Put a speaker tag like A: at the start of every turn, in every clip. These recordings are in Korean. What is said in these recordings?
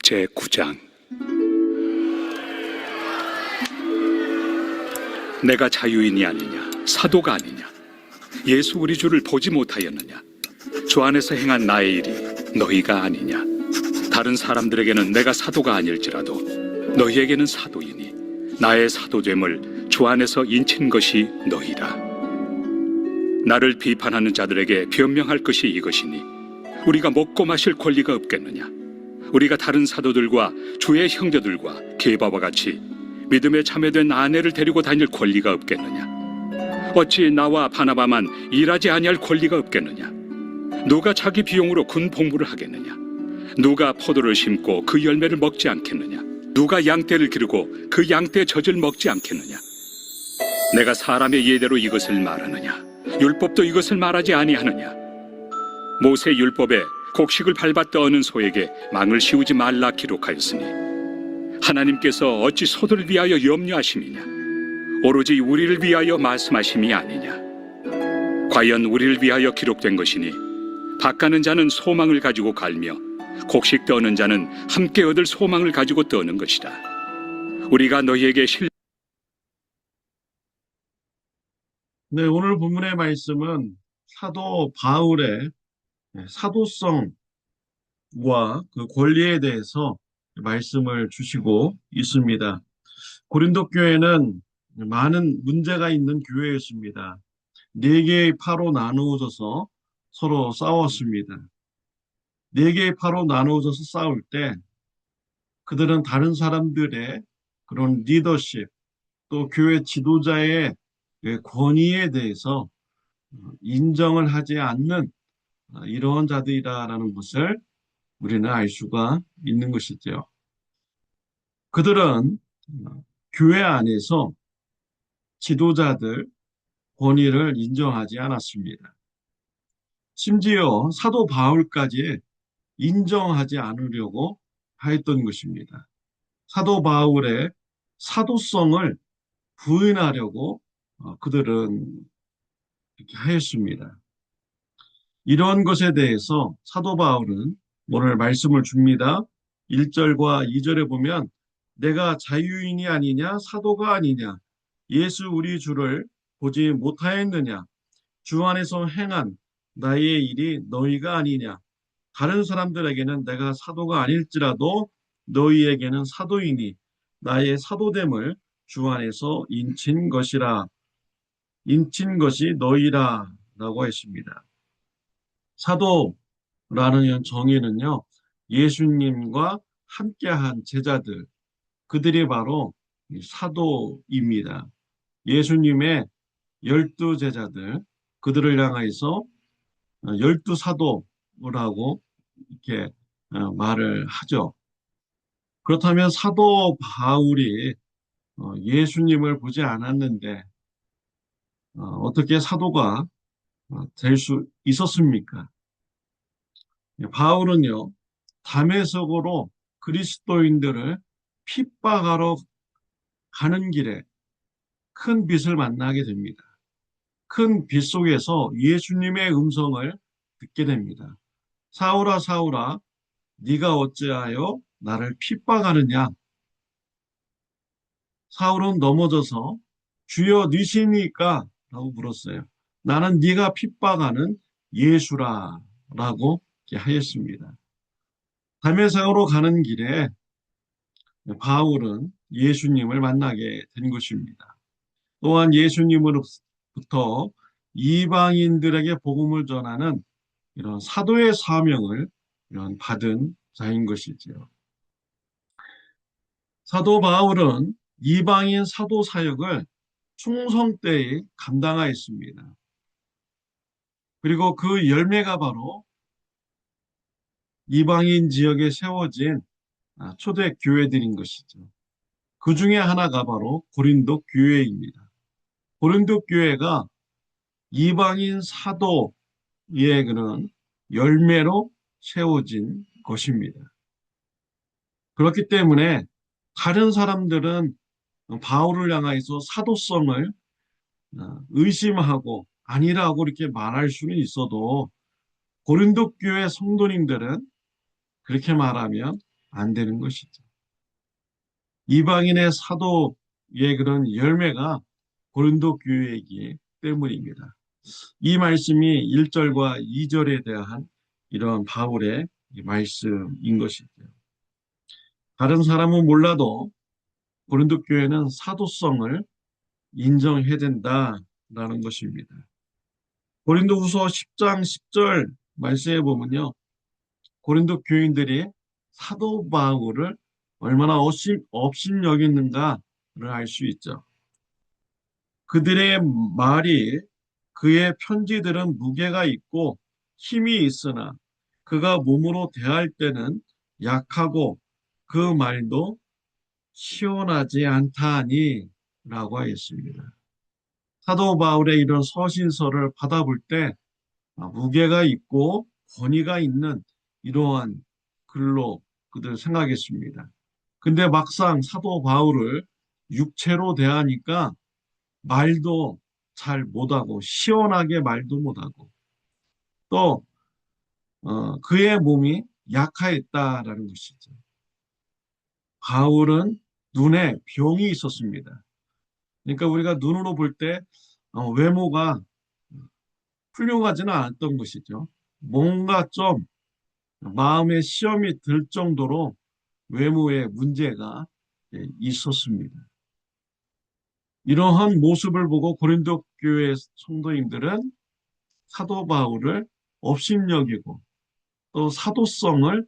A: 제9장. 내가 자유인이 아니냐, 사도가 아니냐, 예수 우리 주를 보지 못하였느냐, 주 안에서 행한 나의 일이 너희가 아니냐. 다른 사람들에게는 내가 사도가 아닐지라도 너희에게는 사도이니 나의 사도됨을 주 안에서 인친 것이 너희라. 나를 비판하는 자들에게 변명할 것이 이것이니 우리가 먹고 마실 권리가 없겠느냐. 우리가 다른 사도들과 주의 형제들과 게바와 같이 믿음에 참여된 아내를 데리고 다닐 권리가 없겠느냐. 어찌 나와 바나바만 일하지 아니할 권리가 없겠느냐. 누가 자기 비용으로 군 복무를 하겠느냐. 누가 포도를 심고 그 열매를 먹지 않겠느냐. 누가 양떼를 기르고 그 양떼의 젖을 먹지 않겠느냐. 내가 사람의 예대로 이것을 말하느냐. 율법도 이것을 말하지 아니하느냐. 모세 율법에 곡식을 밟아 떠는 소에게 망을 씌우지 말라 기록하였으니 하나님께서 어찌 소들을 위하여 염려하심이냐. 오로지 우리를 위하여 말씀하심이 아니냐. 과연 우리를 위하여 기록된 것이니 밭가는 자는 소망을 가지고 갈며 곡식 떠는 자는 함께 얻을 소망을 가지고 떠는 것이다. 우리가 너희에게
B: 네, 오늘 본문의 말씀은 사도 바울의 사도성과 그 권리에 대해서 말씀을 주시고 있습니다. 고린도 교회는 많은 문제가 있는 교회였습니다. 4개의 파로 나누어져서 서로 싸웠습니다. 4개의 파로 나누어져서 싸울 때 그들은 다른 사람들의 그런 리더십, 또 교회 지도자의 권위에 대해서 인정을 하지 않는 이런 자들이라는 것을 우리는 알 수가 있는 것이죠. 그들은 교회 안에서 지도자들 권위를 인정하지 않았습니다. 심지어 사도 바울까지 인정하지 않으려고 하였던 것입니다. 사도 바울의 사도성을 부인하려고 그들은 이렇게 하였습니다. 이런 것에 대해서 사도 바울은 오늘 말씀을 줍니다. 1절과 2절에 보면 내가 자유인이 아니냐 사도가 아니냐 예수 우리 주를 보지 못하였느냐 주 안에서 행한 나의 일이 너희가 아니냐 다른 사람들에게는 내가 사도가 아닐지라도 너희에게는 사도이니 나의 사도됨을 주 안에서 인친 것이라 인친 것이 너희라 라고 했습니다. 사도라는 정의는요, 예수님과 함께한 제자들, 그들이 바로 사도입니다. 예수님의 12제자들, 그들을 향해서 12사도라고 이렇게 말을 하죠. 그렇다면 사도 바울이 예수님을 보지 않았는데 어떻게 사도가 될 수 있었습니까? 바울은요, 다메섹으로 그리스도인들을 핍박하러 가는 길에 큰 빛을 만나게 됩니다. 큰 빛 속에서 예수님의 음성을 듣게 됩니다. 사울아 사울아 네가 어찌하여 나를 핍박하느냐. 사울은 넘어져서 주여 니시니까 라고 물었어요. 나는 네가 핍박하는 예수라 라고 하였습니다. 다메섹으로 가는 길에 바울은 예수님을 만나게 된 것입니다. 또한 예수님으로부터 이방인들에게 복음을 전하는 이런 사도의 사명을 이런 받은 자인 것이지요. 사도 바울은 이방인 사도 사역을 충성되이 감당하였습니다. 그리고 그 열매가 바로 이방인 지역에 세워진 초대 교회들인 것이죠. 그 중에 하나가 바로 고린도 교회입니다. 고린도 교회가 이방인 사도의 그런 열매로 세워진 것입니다. 그렇기 때문에 다른 사람들은 바울을 향해서 사도성을 의심하고 아니라고 이렇게 말할 수는 있어도 고린도 교회 성도님들은 그렇게 말하면 안 되는 것이죠. 이방인의 사도의 그런 열매가 고린도 교회이기 때문입니다. 이 말씀이 1절과 2절에 대한 이런 바울의 이 말씀인 것이죠. 다른 사람은 몰라도 고린도 교회는 사도성을 인정해야 된다라는 것입니다. 고린도후서 10장 10절 말씀해 보면요. 고린도 교인들이 사도 바울을 얼마나 업신여겼는가를 알 수 있죠. 그들의 말이 그의 편지들은 무게가 있고 힘이 있으나 그가 몸으로 대할 때는 약하고 그 말도 시원하지 않다니 라고 하였습니다. 사도 바울의 이런 서신서를 받아볼 때 무게가 있고 권위가 있는 이러한 글로 그들 생각했습니다. 근데 막상 사도 바울을 육체로 대하니까 말도 잘 못하고 시원하게 말도 못하고 또 그의 몸이 약하였다라는 것이죠. 바울은 눈에 병이 있었습니다. 그러니까 우리가 눈으로 볼 때 외모가 훌륭하지는 않았던 것이죠. 뭔가 좀 마음의 시험이 들 정도로 외모에 문제가 있었습니다. 이러한 모습을 보고 고린도 교회 성도님들은 사도 바울을 업신여기고 또 사도성을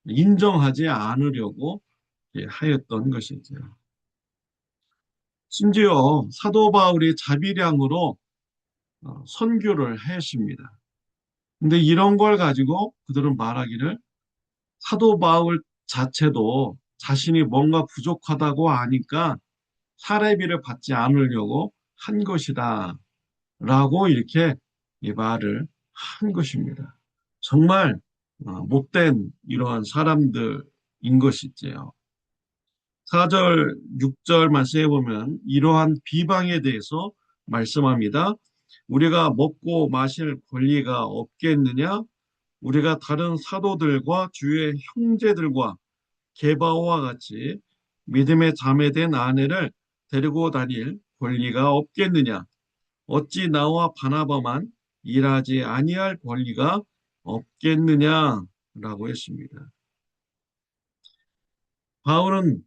B: 인정하지 않으려고 하였던 것이죠. 심지어 사도 바울이 자비량으로 선교를 했습니다. 근데 이런 걸 가지고 그들은 말하기를 사도 바울 자체도 자신이 뭔가 부족하다고 아니까 사례비를 받지 않으려고 한 것이다 라고 이렇게 이 말을 한 것입니다. 정말 못된 이러한 사람들인 것이지요. 4절, 6절 말씀해 보면 이러한 비방에 대해서 말씀합니다. 우리가 먹고 마실 권리가 없겠느냐? 우리가 다른 사도들과 주의 형제들과 게바오와 같이 믿음의 자매된 아내를 데리고 다닐 권리가 없겠느냐? 어찌 나와 바나바만 일하지 아니할 권리가 없겠느냐라고 했습니다. 바울은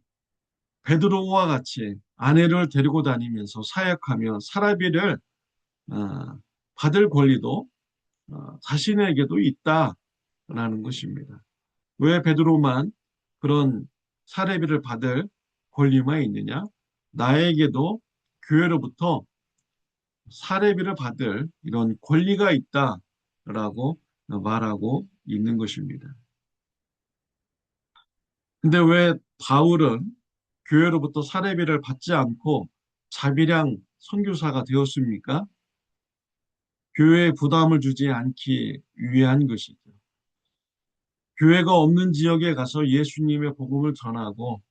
B: 베드로와 같이 아내를 데리고 다니면서 사역하며 사라비를 받을 권리도 자신에게도 있다라는 것입니다. 왜 베드로만 그런 사례비를 받을 권리만 있느냐? 나에게도 교회로부터 사례비를 받을 이런 권리가 있다라고 말하고 있는 것입니다. 근데 왜 바울은 교회로부터 사례비를 받지 않고 자비량 선교사가 되었습니까? 교회에 부담을 주지 않기 위한 것이죠. 교회가 없는 지역에 가서 예수님의 복음을 전하고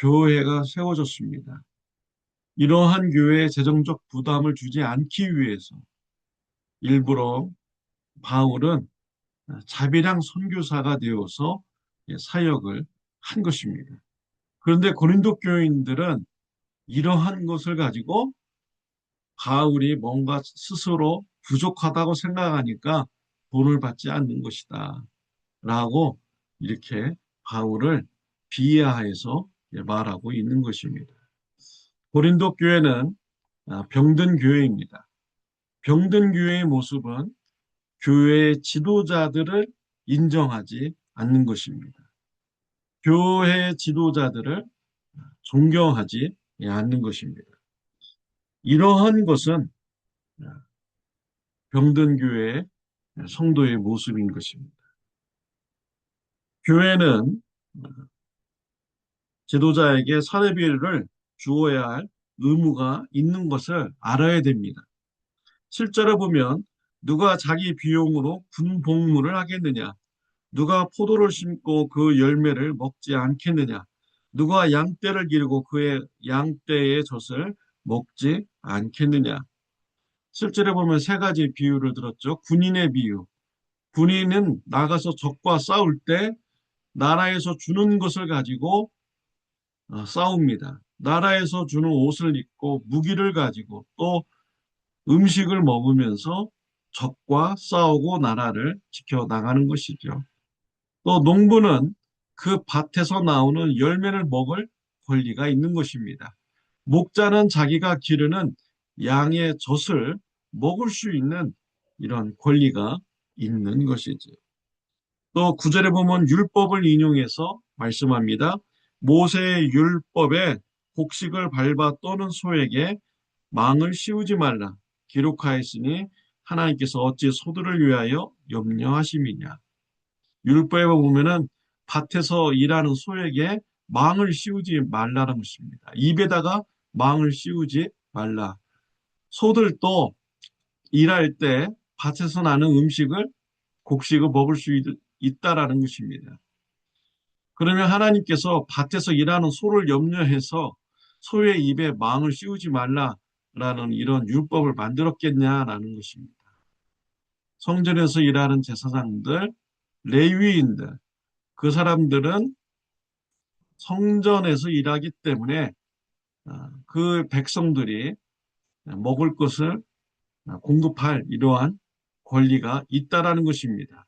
B: 교회가 세워졌습니다. 이러한 교회에 재정적 부담을 주지 않기 위해서 일부러 바울은 자비량 선교사가 되어서 사역을 한 것입니다. 그런데 고린도 교인들은 이러한 것을 가지고 바울이 뭔가 스스로 부족하다고 생각하니까 돈을 받지 않는 것이다 라고 이렇게 바울을 비하해서 말하고 있는 것입니다. 고린도 교회는 병든 교회입니다. 병든 교회의 모습은 교회의 지도자들을 인정하지 않는 것입니다. 교회의 지도자들을 존경하지 않는 것입니다. 이러한 것은 병든 교회의 성도의 모습인 것입니다. 교회는 지도자에게 사례비를 주어야 할 의무가 있는 것을 알아야 됩니다. 실제로 보면 누가 자기 비용으로 군복무를 하겠느냐? 누가 포도를 심고 그 열매를 먹지 않겠느냐? 누가 양떼를 기르고 그의 양떼의 젖을 먹지 않겠느냐? 실제로 보면 세 가지 비유를 들었죠. 군인의 비유. 군인은 나가서 적과 싸울 때 나라에서 주는 것을 가지고 싸웁니다. 나라에서 주는 옷을 입고 무기를 가지고 또 음식을 먹으면서 적과 싸우고 나라를 지켜나가는 것이죠. 또 농부는 그 밭에서 나오는 열매를 먹을 권리가 있는 것입니다. 목자는 자기가 기르는 양의 젖을 먹을 수 있는 이런 권리가 있는 것이죠. 또 구절에 보면 율법을 인용해서 말씀합니다. 모세의 율법에 곡식을 밟아 떠는 소에게 망을 씌우지 말라. 기록하였으니 하나님께서 어찌 소들을 위하여 염려하심이냐. 율법에 보면은 밭에서 일하는 소에게 망을 씌우지 말라는 것입니다. 입에다가 망을 씌우지 말라. 소들도 일할 때 밭에서 나는 음식을 곡식을 먹을 수 있다라는 것입니다. 그러면 하나님께서 밭에서 일하는 소를 염려해서 소의 입에 망을 씌우지 말라라는 이런 율법을 만들었겠냐라는 것입니다. 성전에서 일하는 제사장들, 레위인들, 그 사람들은 성전에서 일하기 때문에 그 백성들이 먹을 것을 공급할 이러한 권리가 있다라는 것입니다.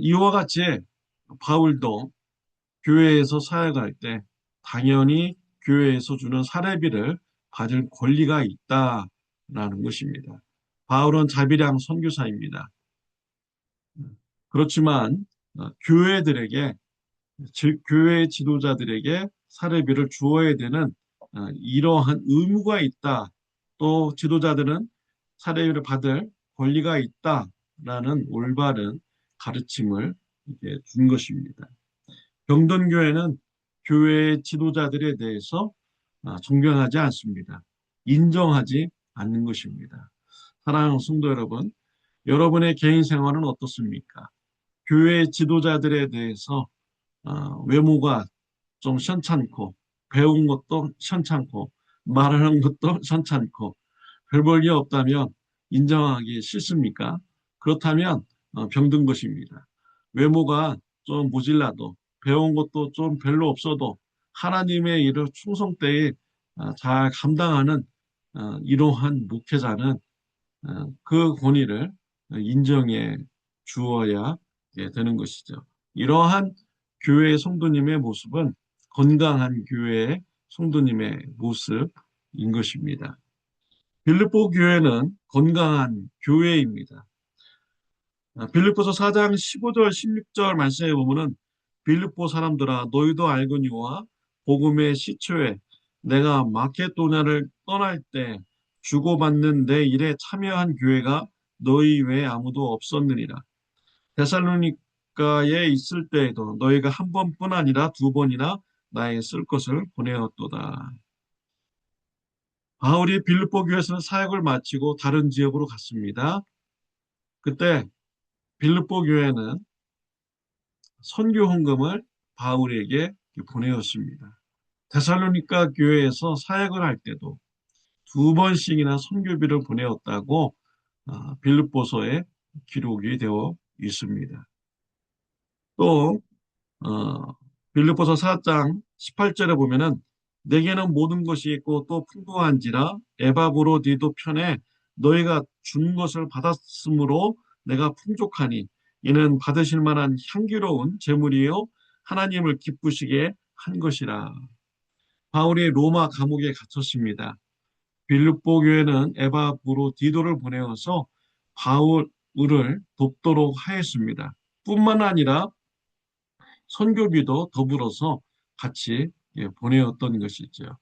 B: 이와 같이 바울도 교회에서 사역할 때 당연히 교회에서 주는 사례비를 받을 권리가 있다라는 것입니다. 바울은 자비량 선교사입니다. 그렇지만 교회들에게 즉 교회 지도자들에게 사례비를 주어야 되는 이러한 의무가 있다. 또 지도자들은 사례비를 받을 권리가 있다라는 올바른 가르침을 이제 준 것입니다. 병든교회는 교회의 지도자들에 대해서 존경하지 않습니다. 인정하지 않는 것입니다. 사랑하는 성도 여러분, 여러분의 개인 생활은 어떻습니까? 교회 지도자들에 대해서 외모가 좀 현찮고 배운 것도 현찮고 말하는 것도 현찮고 별 볼 일 없다면 인정하기 싫습니까? 그렇다면 병든 것입니다. 외모가 좀 모질라도 배운 것도 좀 별로 없어도 하나님의 일을 충성되이 잘 감당하는 이러한 목회자는 그 권위를 인정해 주어야 되는 것이죠. 이러한 교회의 성도님의 모습은 건강한 교회의 성도님의 모습인 것입니다. 빌립보 교회는 건강한 교회입니다. 빌립보서 4장 15절 16절 말씀에 보면은 빌립보 사람들아 너희도 알거니와 복음의 시초에 내가 마케도냐를 떠날 때 주고받는 내 일에 참여한 교회가 너희 외에 아무도 없었느니라. 데살로니가에 있을 때에도 너희가 한 번뿐 아니라 두 번이나 나에게 쓸 것을 보내었도다. 바울이 빌립보 교회에서는 사역을 마치고 다른 지역으로 갔습니다. 그때 빌립보 교회는 선교 헌금을 바울에게 보내었습니다. 데살로니가 교회에서 사역을 할 때도 두 번씩이나 선교비를 보내었다고 빌립보서에 기록이 되어 있습니다. 또 빌립보서 4장 18절에 보면은 내게는 모든 것이 있고 또 풍부한지라 에바브로디도 편에 너희가 준 것을 받았으므로 내가 풍족하니 이는 받으실 만한 향기로운 제물이요 하나님을 기쁘시게 한 것이라. 바울이 로마 감옥에 갇혔습니다. 빌립보 교회는 에바브로디도를 보내어서 바울을 돕도록 하였습니다. 뿐만 아니라 선교비도 더불어서 같이 보내었던 것이죠.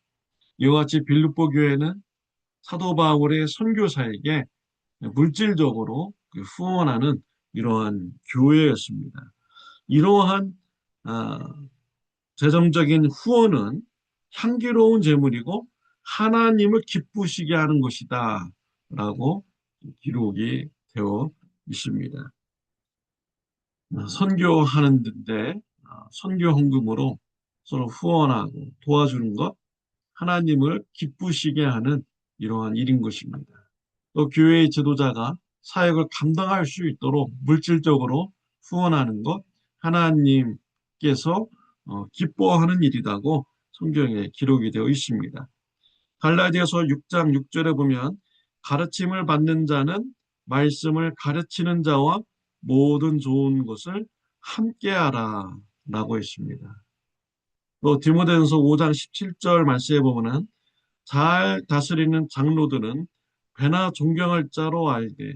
B: 이와 같이 빌립보 교회는 사도 바울의 선교사에게 물질적으로 후원하는 이러한 교회였습니다. 이러한 재정적인 후원은 향기로운 제물이고 하나님을 기쁘시게 하는 것이다 라고 기록이 되어 있습니다. 선교하는데 선교 헌금으로 서로 후원하고 도와주는 것 하나님을 기쁘시게 하는 이러한 일인 것입니다. 또 교회의 지도자가 사역을 감당할 수 있도록 물질적으로 후원하는 것 하나님께서 기뻐하는 일이라고 성경에 기록이 되어 있습니다. 갈라디아서 6장 6절에 보면 가르침을 받는 자는 말씀을 가르치는 자와 모든 좋은 것을 함께하라 라고 했습니다. 또 디모데전서 5장 17절 말씀에 보면은 잘 다스리는 장로들은 배나 존경할 자로 알되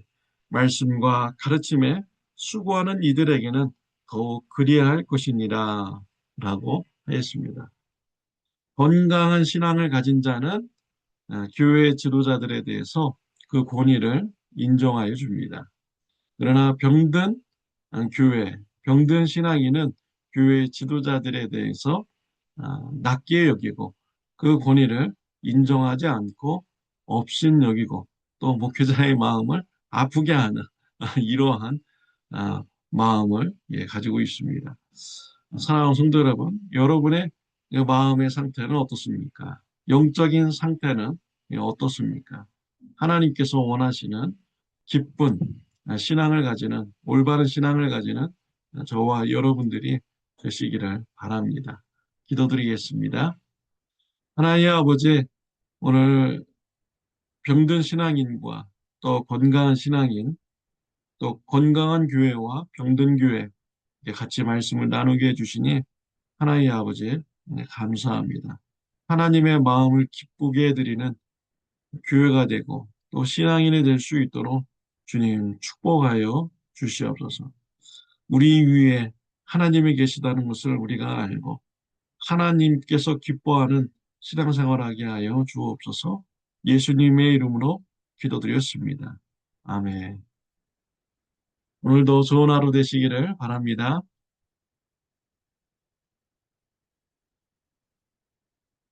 B: 말씀과 가르침에 수고하는 이들에게는 더욱 그리할 것이니라 라고 하였습니다. 건강한 신앙을 가진 자는 교회 지도자들에 대해서 그 권위를 인정하여 줍니다. 그러나 병든 병든 신앙인은 교회 지도자들에 대해서 낮게 여기고 그 권위를 인정하지 않고 업신여기고 또 목회자의 마음을 아프게 하는 이러한 마음을 가지고 있습니다. 사랑하는 성도 여러분, 여러분의 마음의 상태는 어떻습니까? 영적인 상태는 어떻습니까? 하나님께서 원하시는 기쁜 신앙을 가지는, 올바른 신앙을 가지는 저와 여러분들이 되시기를 바랍니다. 기도드리겠습니다. 하나님 아버지, 오늘 병든 신앙인과 또 건강한 신앙인, 또 건강한 교회와 병든 교회 같이 말씀을 나누게 해주시니 하나님 아버지 감사합니다. 하나님의 마음을 기쁘게 해드리는 교회가 되고 또 신앙인이 될 수 있도록 주님 축복하여 주시옵소서. 우리 위에 하나님이 계시다는 것을 우리가 알고 하나님께서 기뻐하는 신앙생활하게 하여 주옵소서. 예수님의 이름으로 기도드렸습니다. 아멘. 오늘도 좋은 하루 되시기를 바랍니다.